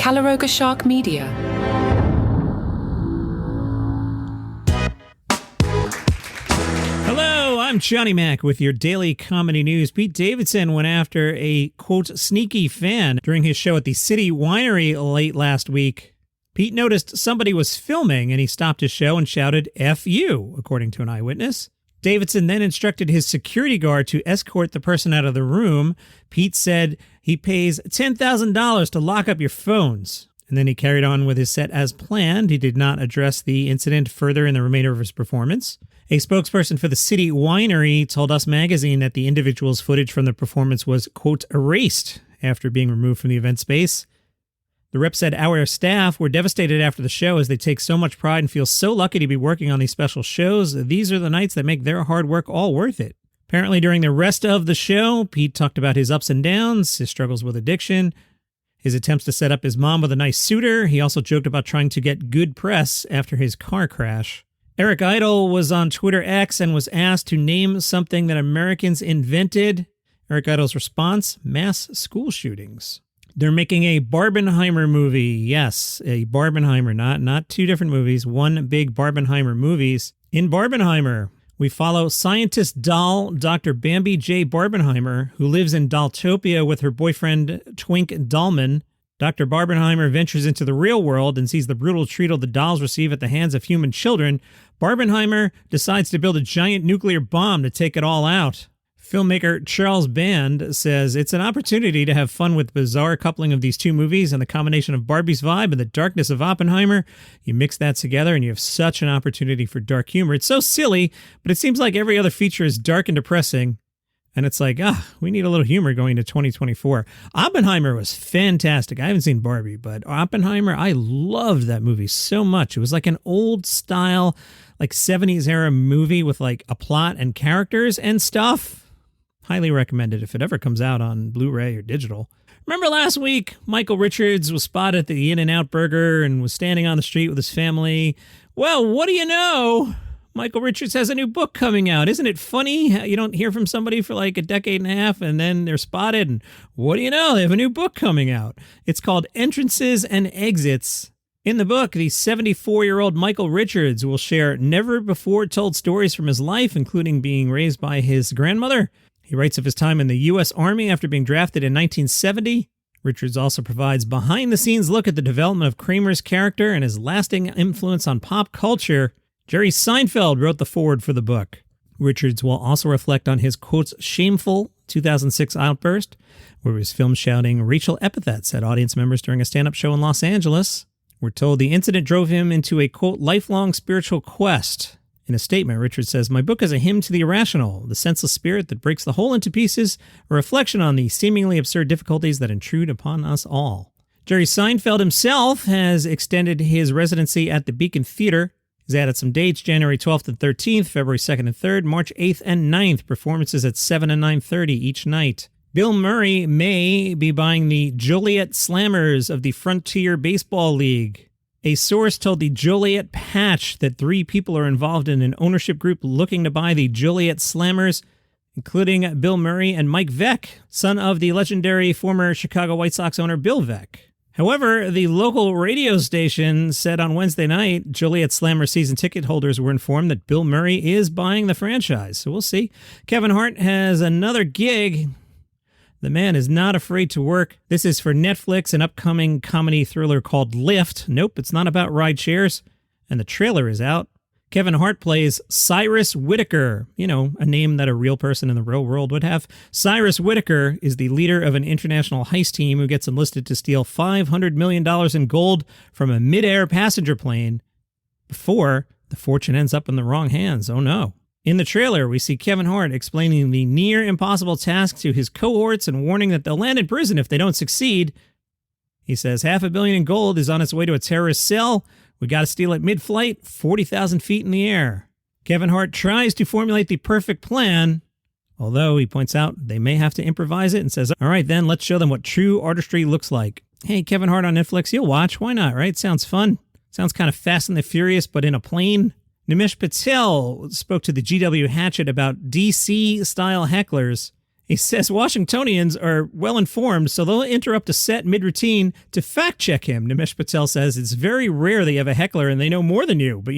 Calaroga Shark Media. Hello, I'm Johnny Mac with your daily comedy news. Pete Davidson went after a, quote, sneaky fan during his show at the City Winery late last week. Pete noticed somebody was filming and he stopped his show and shouted, "F you," according to an eyewitness. Davidson then instructed his security guard to escort the person out of the room. Pete said he pays $10,000 to lock up your phones. And then he carried on with his set as planned. He did not address the incident further in the remainder of his performance. A spokesperson for the City Winery told Us Magazine that the individual's footage from the performance was, quote, erased after being removed from the event space. The rep said, "Our staff were devastated after the show as they take so much pride and feel so lucky to be working on these special shows. These are the nights that make their hard work all worth it." Apparently, during the rest of the show, Pete talked about his ups and downs, his struggles with addiction, his attempts to set up his mom with a nice suitor. He also joked about trying to get good press after his car crash. Eric Idle was on Twitter X and was asked to name something that Americans invented. Eric Idle's response: mass school shootings. They're making a Barbenheimer movie. Yes, a Barbenheimer, not two different movies, one big Barbenheimer movies. In Barbenheimer, we follow scientist doll Dr. Bambi J. Barbenheimer, who lives in Dolltopia with her boyfriend Twink Dahlman. Dr. Barbenheimer ventures into the real world and sees the brutal treatment the dolls receive at the hands of human children. Barbenheimer decides to build a giant nuclear bomb to take it all out. Filmmaker Charles Band says it's an opportunity to have fun with the bizarre coupling of these two movies and the combination of Barbie's vibe and the darkness of Oppenheimer. You mix that together and you have such an opportunity for dark humor. It's so silly, but it seems like every other feature is dark and depressing. And it's like, we need a little humor going to 2024. Oppenheimer was fantastic. I haven't seen Barbie, but Oppenheimer, I loved that movie so much. It was like an old style, like 70s era movie with like a plot and characters and stuff. Highly recommended if it ever comes out on Blu-ray or digital. Remember last week, Michael Richards was spotted at the In-N-Out Burger and was standing on the street with his family. Well, what do you know? Michael Richards has a new book coming out. Isn't it funny how you don't hear from somebody for like a decade and a half and then they're spotted and what do you know? They have a new book coming out. It's called Entrances and Exits. In the book, the 74-year-old Michael Richards will share never-before-told stories from his life, including being raised by his grandmother. He writes of his time in the U.S. Army after being drafted in 1970. Richards also provides behind-the-scenes look at the development of Kramer's character and his lasting influence on pop culture. Jerry Seinfeld wrote the foreword for the book. Richards will also reflect on his, quote, shameful 2006 outburst, where he was filmed shouting racial epithets at audience members during a stand-up show in Los Angeles. We're told the incident drove him into a, quote, lifelong spiritual quest. In a statement, Richards says, "My book is a hymn to the irrational, the senseless spirit that breaks the whole into pieces, a reflection on the seemingly absurd difficulties that intrude upon us all." Jerry Seinfeld himself has extended his residency at the Beacon Theater. He's added some dates: January 12th and 13th, February 2nd and 3rd, March 8th and 9th, performances at 7 and 9:30 each night. Bill Murray may be buying the Joliet Slammers of the Frontier Baseball League. A source told the Joliet Patch that 3 people are involved in an ownership group looking to buy the Joliet Slammers, including Bill Murray and Mike Veeck, son of the legendary former Chicago White Sox owner Bill Veeck. However, the local radio station said on Wednesday night, Joliet Slammer season ticket holders were informed that Bill Murray is buying the franchise. So we'll see. Kevin Hart has another gig. The man is not afraid to work. This is for Netflix, an upcoming comedy thriller called Lift. Nope, it's not about ride shares. And the trailer is out. Kevin Hart plays Cyrus Whitaker. You know, a name that a real person in the real world would have. Cyrus Whitaker is the leader of an international heist team who gets enlisted to steal $500 million in gold from a mid-air passenger plane before the fortune ends up in the wrong hands. Oh no. In the trailer, we see Kevin Hart explaining the near-impossible task to his cohorts and warning that they'll land in prison if they don't succeed. He says $500 million in gold is on its way to a terrorist cell. We got to steal it mid-flight, 40,000 feet in the air. Kevin Hart tries to formulate the perfect plan, although he points out they may have to improvise it and says, all right, then let's show them what true artistry looks like. Hey, Kevin Hart on Netflix, you'll watch. Why not, right? Sounds fun. Sounds kind of Fast and the Furious, but in a plane. Nimesh Patel spoke to the GW Hatchet about DC-style hecklers He says Washingtonians are well-informed, so they'll interrupt a set mid-routine to fact-check him. Nimesh Patel says it's very rare they have a heckler and they know more than you. But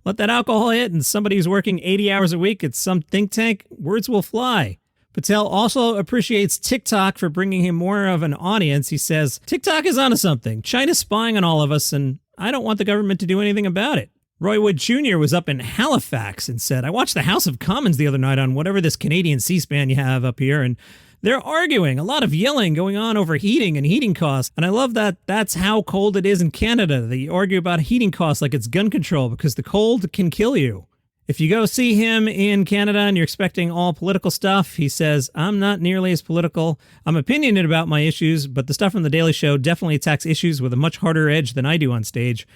let that alcohol hit and somebody who's working 80 hours a week at some think tank, words will fly. Patel also appreciates TikTok for bringing him more of an audience. He says, TikTok is onto something. China's spying on all of us, and I don't want the government to do anything about it. Roy Wood Jr. was up in Halifax and said, I watched the House of Commons the other night on whatever this Canadian C-SPAN you have up here, and they're arguing, a lot of yelling going on over heating and heating costs. And I love that that's how cold it is in Canada. They argue about heating costs like it's gun control because the cold can kill you. If you go see him in Canada and you're expecting all political stuff, he says, I'm not nearly as political. I'm opinionated about my issues, but the stuff from The Daily Show definitely attacks issues with a much harder edge than I do on stage.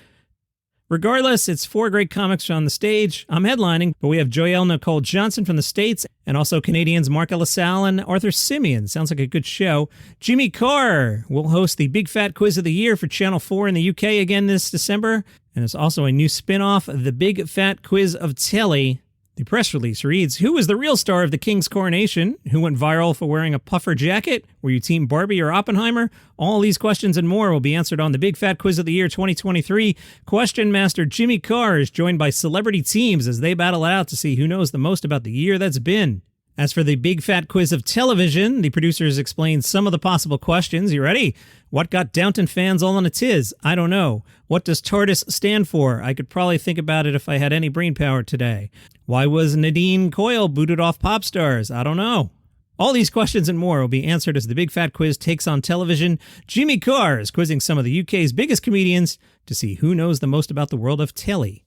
Regardless, it's 4 great comics on the stage. I'm headlining, but we have Joelle Nicole Johnson from the States and also Canadians Mark LaSalle and Arthur Simeon. Sounds like a good show. Jimmy Carr will host the Big Fat Quiz of the Year for Channel 4 in the UK again this December. And there's also a new spin-off, The Big Fat Quiz of Telly. The press release reads, who was the real star of the King's coronation? Who went viral for wearing a puffer jacket? Were you Team Barbie or Oppenheimer? All these questions and more will be answered on the Big Fat Quiz of the Year 2023. Question Master Jimmy Carr is joined by celebrity teams as they battle it out to see who knows the most about the year that's been. As for the Big Fat Quiz of Television, the producers explain some of the possible questions. You ready? What got Downton fans all on a tiz? I don't know. What does TARDIS stand for? I could probably think about it if I had any brain power today. Why was Nadine Coyle booted off Pop Stars? I don't know. All these questions and more will be answered as the Big Fat Quiz takes on television. Jimmy Carr is quizzing some of the UK's biggest comedians to see who knows the most about the world of telly.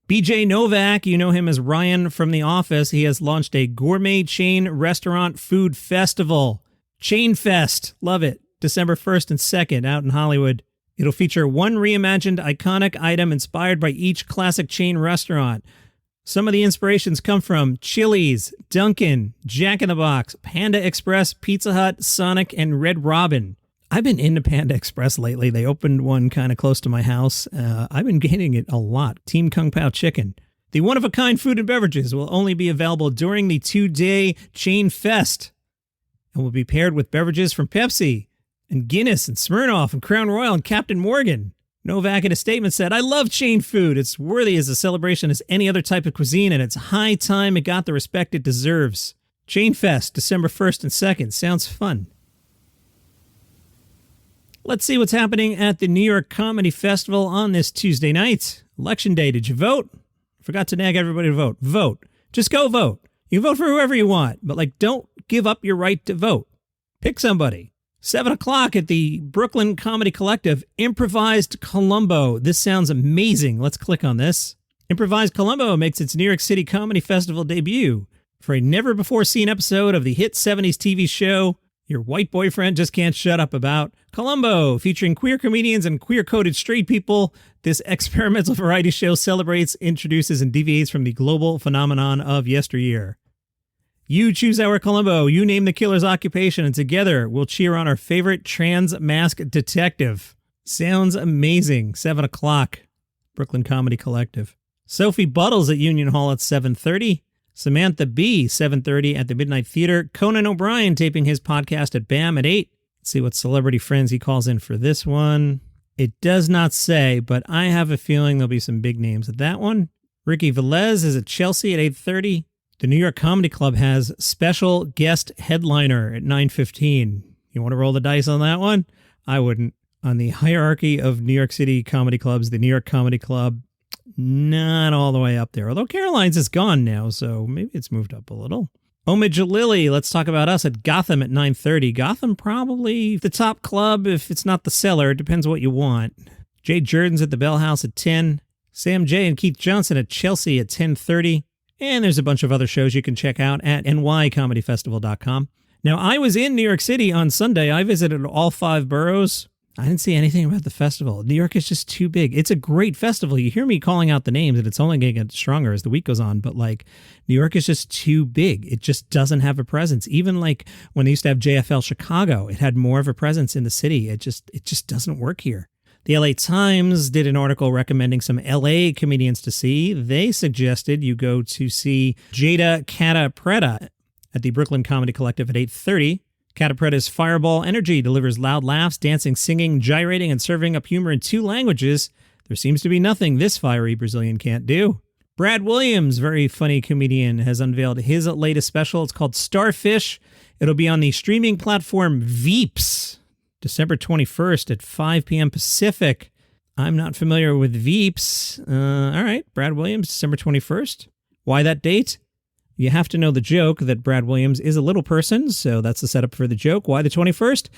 BJ Novak, you know him as Ryan from The Office. He has launched a gourmet chain restaurant food festival. Chain Fest. Love it. December 1st and 2nd out in Hollywood. It'll feature one reimagined iconic item inspired by each classic chain restaurant. Some of the inspirations come from Chili's, Dunkin', Jack in the Box, Panda Express, Pizza Hut, Sonic, and Red Robin. I've been into Panda Express lately. They opened one kind of close to my house. I've been getting it a lot. Team Kung Pao Chicken. The one-of-a-kind food and beverages will only be available during the 2-day Chain Fest and will be paired with beverages from Pepsi and Guinness and Smirnoff and Crown Royal and Captain Morgan. Novak in a statement said, I love chain food. It's worthy as a celebration as any other type of cuisine, and it's high time it got the respect it deserves. Chain Fest, December 1st and 2nd. Sounds fun. Let's see what's happening at the New York Comedy Festival on this Tuesday night. Election day. Did you vote? Forgot to nag everybody to vote. Vote. Just go vote. You can vote for whoever you want, but don't give up your right to vote. Pick somebody. 7 o'clock at the Brooklyn Comedy Collective, Improvised Columbo. This sounds amazing. Let's click on this. Improvised Columbo makes its New York City Comedy Festival debut for a never-before-seen episode of the hit 70s TV show your white boyfriend just can't shut up about. Columbo, featuring queer comedians and queer-coded straight people, this experimental variety show celebrates, introduces, and deviates from the global phenomenon of yesteryear. You choose our Columbo, you name the killer's occupation, and together we'll cheer on our favorite trans-masked detective. Sounds amazing. 7 o'clock, Brooklyn Comedy Collective. Sophie Buttles at Union Hall at 7:30. Samantha Bee, 7:30 at the Midnight Theater. Conan O'Brien taping his podcast at BAM at 8. Let's see what celebrity friends he calls in for this one. It does not say, but I have a feeling there'll be some big names at that one. Ricky Velez is at Chelsea at 8:30. The New York Comedy Club has special guest headliner at 9:15. You want to roll the dice on that one? I wouldn't. On the hierarchy of New York City comedy clubs, the New York Comedy Club, not all the way up there. Although Caroline's is gone now, so maybe it's moved up a little. Omid Jalili, let's talk about us at Gotham at 9:30. Gotham probably the top club if it's not the Cellar. It depends what you want. Jay Jordan's at the Bell House at 10. Sam J and Keith Johnson at Chelsea at 10:30. And there's a bunch of other shows you can check out at nycomedyfestival.com. Now, I was in New York City on Sunday. I visited all 5 boroughs. I didn't see anything about the festival. New York is just too big. It's a great festival. You hear me calling out the names, and it's only going to get stronger as the week goes on. But New York is just too big. It just doesn't have a presence. Even when they used to have JFL Chicago, it had more of a presence in the city. It just doesn't work here. The LA Times did an article recommending some LA comedians to see. They suggested you go to see Jada Cata Preta at the Brooklyn Comedy Collective at 8:30. Catapretta's Fireball Energy delivers loud laughs, dancing, singing, gyrating, and serving up humor in 2 languages. There seems to be nothing this fiery Brazilian can't do. Brad Williams, very funny comedian, has unveiled his latest special. It's called Starfish. It'll be on the streaming platform Veeps, December 21st at 5 p.m. Pacific. I'm not familiar with Veeps. All right, Brad Williams, December 21st. Why that date? You have to know the joke that Brad Williams is a little person, so that's the setup for the joke. Why the 21st?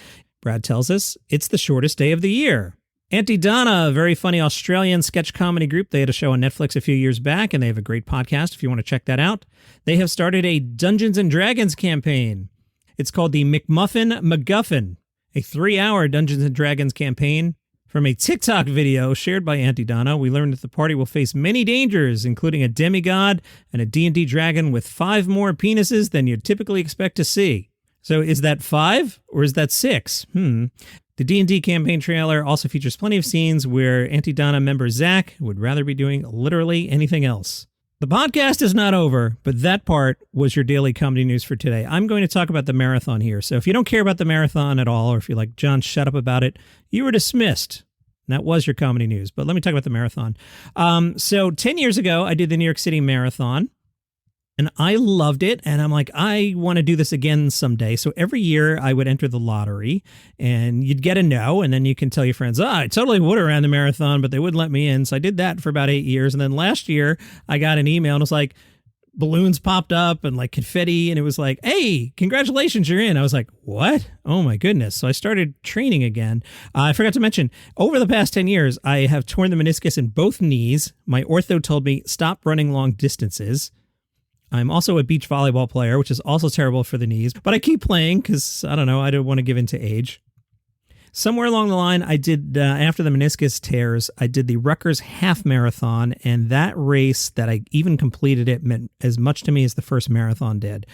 Brad tells us it's the shortest day of the year. Auntie Donna, a very funny Australian sketch comedy group. They had a show on Netflix a few years back, and they have a great podcast if you want to check that out. They have started a Dungeons & Dragons campaign. It's called the McMuffin MacGuffin, a 3-hour Dungeons & Dragons campaign. From a TikTok video shared by Auntie Donna, we learned that the party will face many dangers, including a demigod and a D&D dragon with 5 more penises than you'd typically expect to see. So is that 5 or is that 6? The D&D campaign trailer also features plenty of scenes where Auntie Donna member Zach would rather be doing literally anything else. The podcast is not over, but that part was your daily comedy news for today. I'm going to talk about the marathon here. So if you don't care about the marathon at all, or if you're like, John, shut up about it, you were dismissed. That was your comedy news. But let me talk about the marathon. So 10 years ago, I did the New York City Marathon. And I loved it, and I'm like, I want to do this again someday. So every year I would enter the lottery, and you'd get a no, and then you can tell your friends, I totally would have ran the marathon, but they wouldn't let me in. So I did that for about 8 years. And then last year I got an email, and it was like, balloons popped up and like confetti, and it was like, hey, congratulations, you're in. I was like, what? Oh my goodness. So I started training again. I forgot to mention, over the past 10 years, I have torn the meniscus in both knees. My ortho told me, stop running long distances. I'm also a beach volleyball player, which is also terrible for the knees, but I keep playing because, I don't know, I don't want to give in to age. Somewhere along the line, I did, after the meniscus tears, I did the Rutgers half marathon, and that race that I even completed it meant as much to me as the first marathon did.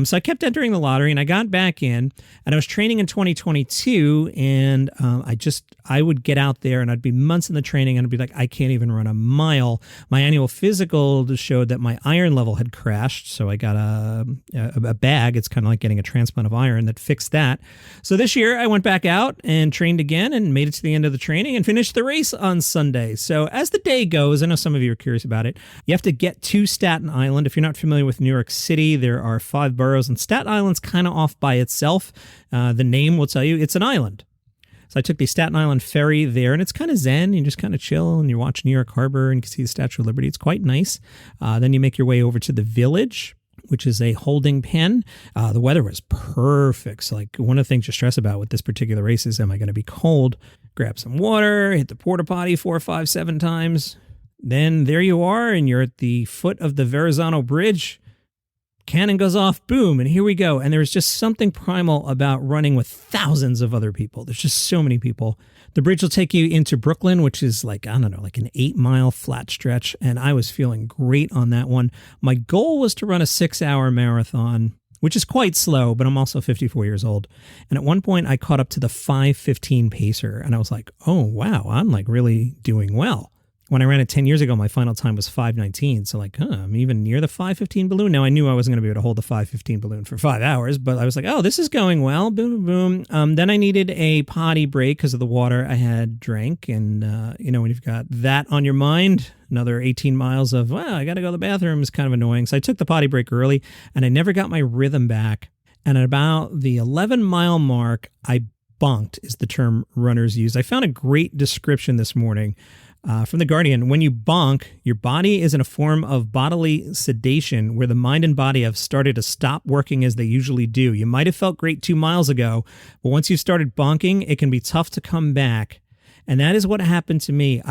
So I kept entering the lottery, and I got back in, and I was training in 2022, and I would get out there, and I'd be months in the training, and I'd be like, I can't even run a mile. My annual physical showed that my iron level had crashed, so I got a bag. It's kind of like getting a transplant of iron that fixed that. So this year, I went back out and trained again and made it to the end of the training and finished the race on Sunday. So as the day goes, I know some of you are curious about it, you have to get to Staten Island. If you're not familiar with New York City, there are 5 boroughs, and Staten Island's kind of off by itself. The name will tell you it's an island. So I took the Staten Island ferry there, and it's kind of zen. You just kind of chill, and you watch New York Harbor, and you can see the Statue of Liberty. It's quite nice. Then you make your way over to the Village, which is a holding pen. The weather was perfect. So like one of the things you stress about with this particular race is, am I going to be cold? Grab some water, hit the porta potty 4, 5, 7 times. Then there you are, and you're at the foot of the Verrazano Bridge. Cannon goes off, boom, and here we go. And there's just something primal about running with thousands of other people. There's just so many people. The bridge will take you into Brooklyn, which is like, I don't know, like an 8-mile flat stretch. And I was feeling great on that one. My goal was to run a 6-hour marathon, which is quite slow, but I'm also 54 years old. And at one point I caught up to the 5:15 pacer, and I was like, oh, wow, I'm like really doing well. When I ran it 10 years ago, my final time was 5:19. So like, I'm even near the 5:15 balloon. Now, I knew I wasn't going to be able to hold the 5:15 balloon for 5 hours, but I was like, oh, this is going well. Boom, boom, boom. Then I needed a potty break because of the water I had drank. And, when you've got that on your mind, another 18 miles of, well, I got to go to the bathroom is kind of annoying. So I took the potty break early, and I never got my rhythm back. And at about the 11-mile mark, I bonked, is the term runners use. I found a great description this morning from The Guardian. When you bonk, your body is in a form of bodily sedation where the mind and body have started to stop working as they usually do. You might have felt great 2 miles ago, but once you started bonking, it can be tough to come back. And that is what happened to me.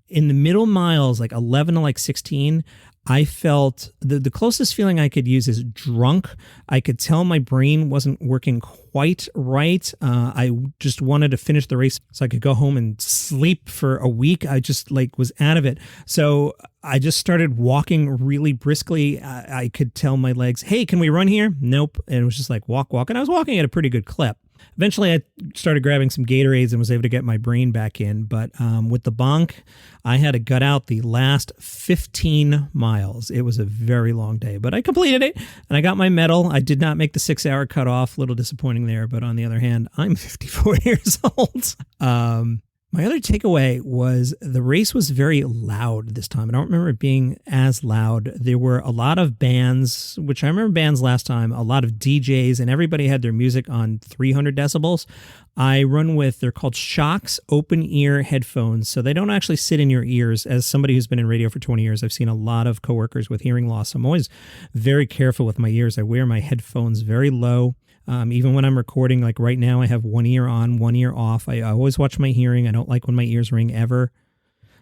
In the middle miles, like 11 to like 16, I felt the closest feeling I could use is drunk. I could tell my brain wasn't working quite right. I just wanted to finish the race so I could go home and sleep for a week. I just was out of it. So I just started walking really briskly. I could tell my legs, hey, can we run here? Nope. And it was just like walk. And I was walking at a pretty good clip. Eventually, I started grabbing some Gatorades and was able to get my brain back in. But with the bonk, I had to gut out the last 15 miles. It was a very long day, but I completed it and I got my medal. I did not make the 6-hour cutoff. A little disappointing there. But on the other hand, I'm 54 years old. My other takeaway was the race was very loud this time. I don't remember it being as loud. There were a lot of bands, which I remember bands last time, a lot of DJs, and everybody had their music on 300 decibels. I run with, they're called Shocks open ear headphones. So they don't actually sit in your ears. As somebody who's been in radio for 20 years, I've seen a lot of coworkers with hearing loss. I'm always very careful with my ears. I wear my headphones very low. Even when I'm recording, like right now, I have one ear on, one ear off. I always watch my hearing. I don't like when my ears ring ever.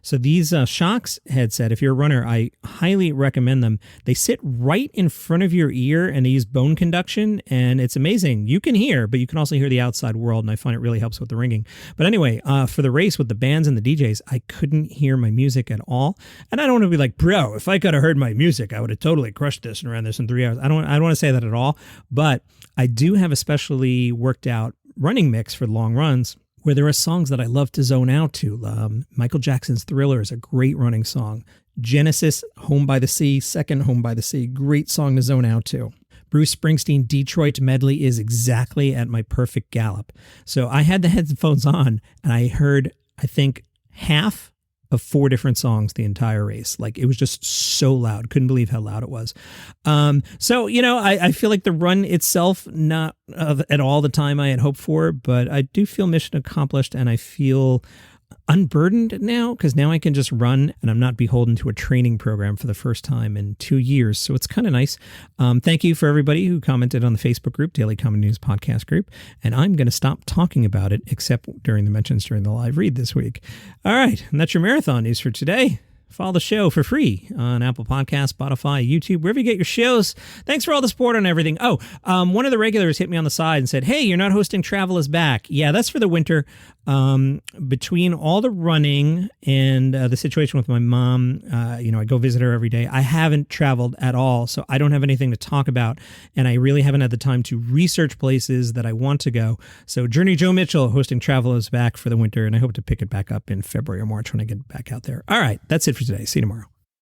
So these Shocks headset, if you're a runner, I highly recommend them. They sit right in front of your ear and they use bone conduction, and it's amazing. You can hear, but you can also hear the outside world, and I find it really helps with the ringing. But anyway, for the race with the bands and the DJs, I couldn't hear my music at all. And I don't want to be like, bro, if I could have heard my music, I would have totally crushed this and ran this in 3 hours. I don't want to say that at all, but I do have a specially worked out running mix for long runs, where there are songs that I love to zone out to. Michael Jackson's Thriller is a great running song. Genesis, Home by the Sea, second Home by the Sea, great song to zone out to. Bruce Springsteen, Detroit Medley is exactly at my perfect gallop. So I had the headphones on and I heard, I think, half of 4 different songs the entire race. Like, it was just so loud. Couldn't believe how loud it was. So, I feel like the run itself, not at all the time I had hoped for, but I do feel mission accomplished and I feel unburdened now because now I can just run and I'm not beholden to a training program for the first time in 2 years. So it's kind of nice. Thank you for everybody who commented on the Facebook group, Daily Comedy News Podcast group. And I'm going to stop talking about it except during the mentions during the live read this week. All right. And that's your marathon news for today. Follow the show for free on Apple Podcasts, Spotify, YouTube, wherever you get your shows. Thanks for all the support on everything. Oh, one of the regulars hit me on the side and said, hey, you're not hosting Travel is Back. Yeah, that's for the winter. Between all the running and the situation with my mom, I go visit her every day. I haven't traveled at all, so I don't have anything to talk about. And I really haven't had the time to research places that I want to go. So Journey Joe Mitchell hosting Travel is Back for the winter. And I hope to pick it back up in February or March when I get back out there. All right, that's it for today. See you tomorrow.